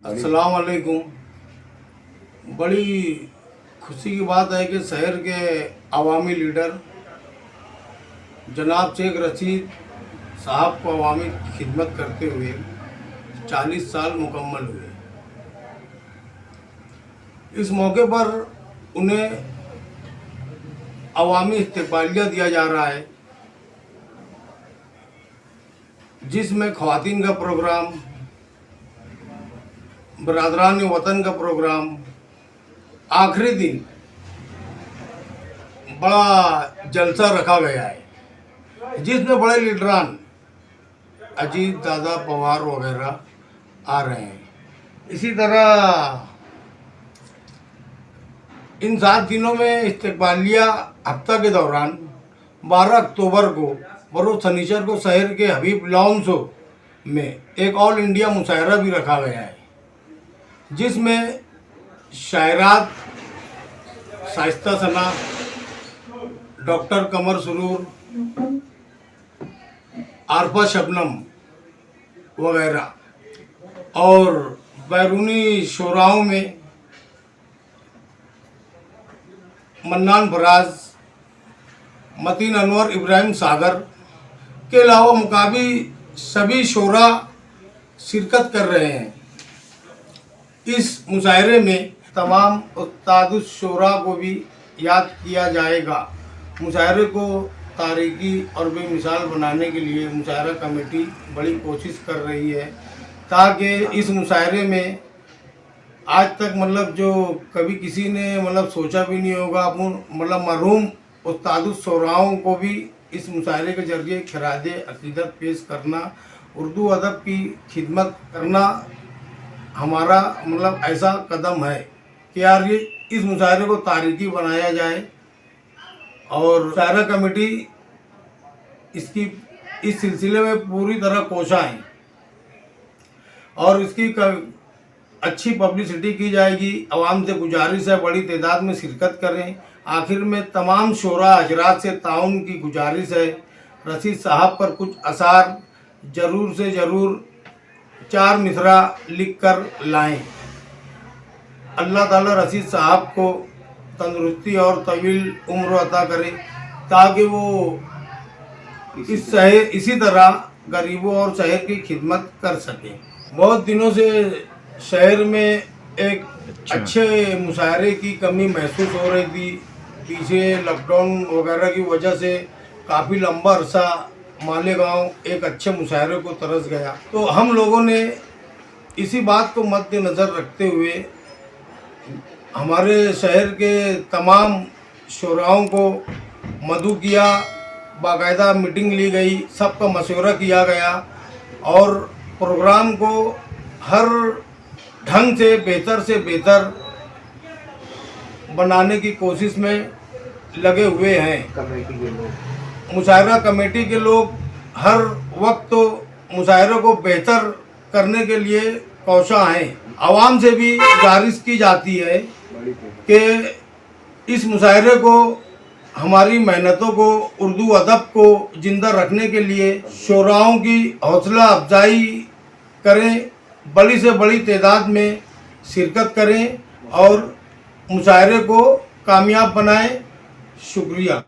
अस्सलाम वालेकुम। बड़ी खुशी की बात है कि शहर के अवामी लीडर जनाब शेख रशीद साहब को अवामी खिदमत करते हुए 40 साल मुकम्मल हुए। इस मौके पर उन्हें अवामी इस्तकबालिया दिया जा रहा है, जिसमें ख्वातीन का प्रोग्राम, बरादरान वतन का प्रोग्राम, आखिरी दिन बड़ा जलसा रखा गया है, जिसमें बड़े लीडरान अजीत दादा पवार वगैरह आ रहे हैं। इसी तरह इन 7 दिनों में इस्तकबालिया हफ्ता के दौरान 12 अक्टूबर को बरोज़ शनिचर को शहर के हबीब लॉन्स में एक ऑल इंडिया मुशायरा भी रखा गया है, जिसमें शायरात शाइस्ता सना, डॉक्टर कमर सुरूर, आरफा शबनम वगैरह और बैरूनी शोराओं में मन्नान फराज, मतीन अनवर, इब्राहिम सागर के अलावा मुकाबी सभी शोरा शिरकत कर रहे हैं। इस मुशायरे में तमाम उस्ताद शोरा को भी याद किया जाएगा। मुशायरे को तारीखी और बेमिसाल बनाने के लिए मुशायरा कमेटी बड़ी कोशिश कर रही है, ताकि इस मुशायरे में आज तक जो कभी किसी ने सोचा भी नहीं होगा, अपन मरहूम उस्ताद शोराओं को भी इस मुशायरे के जरिए खराजे अकीदत पेश करना, उर्दू अदब की खिदमत करना हमारा ऐसा कदम है कि यार ये इस मुशायरे को तारीखी बनाया जाए। और मुशायरा कमेटी इस सिलसिले में पूरी तरह कोशा है और इसकी अच्छी पब्लिसिटी की जाएगी। आवाम से गुजारिश है बड़ी तादाद में शिरकत करें। आखिर में तमाम शोरा हजरात से ताउन की गुजारिश है, रशीद साहब पर कुछ असार ज़रूर से ज़रूर 4 मिसरा लिख कर लाएँ। अल्लाह ताला रशीद साहब को तंदुरुस्ती और तवील उम्र अता करे, ताकि वो इसी तरह गरीबों और शहर की खिदमत कर सकें। बहुत दिनों से शहर में एक अच्छे मुशायरे की कमी महसूस हो रही थी। पीछे लॉकडाउन वगैरह की वजह से काफ़ी लंबा अरसा मालेगांव एक अच्छे मुशायरे को तरस गया। तो हम लोगों ने इसी बात को मद्देनज़र रखते हुए हमारे शहर के तमाम शोराओं को मदऊ किया, बाकायदा मीटिंग ली गई, सबका मशवरा किया गया और प्रोग्राम को हर ढंग से बेहतर बनाने की कोशिश में लगे हुए हैं। मुशायरा कमेटी के लोग हर वक्त तो मुशायरे को बेहतर करने के लिए कोशा हैं। आवाम से भी गुजारिश की जाती है कि इस मुशायरे को, हमारी मेहनतों को, उर्दू अदब को जिंदा रखने के लिए शोराओं की हौसला अफजाई करें, बड़ी से बड़ी तादाद में शिरकत करें और मुशायरे को कामयाब बनाएं। शुक्रिया।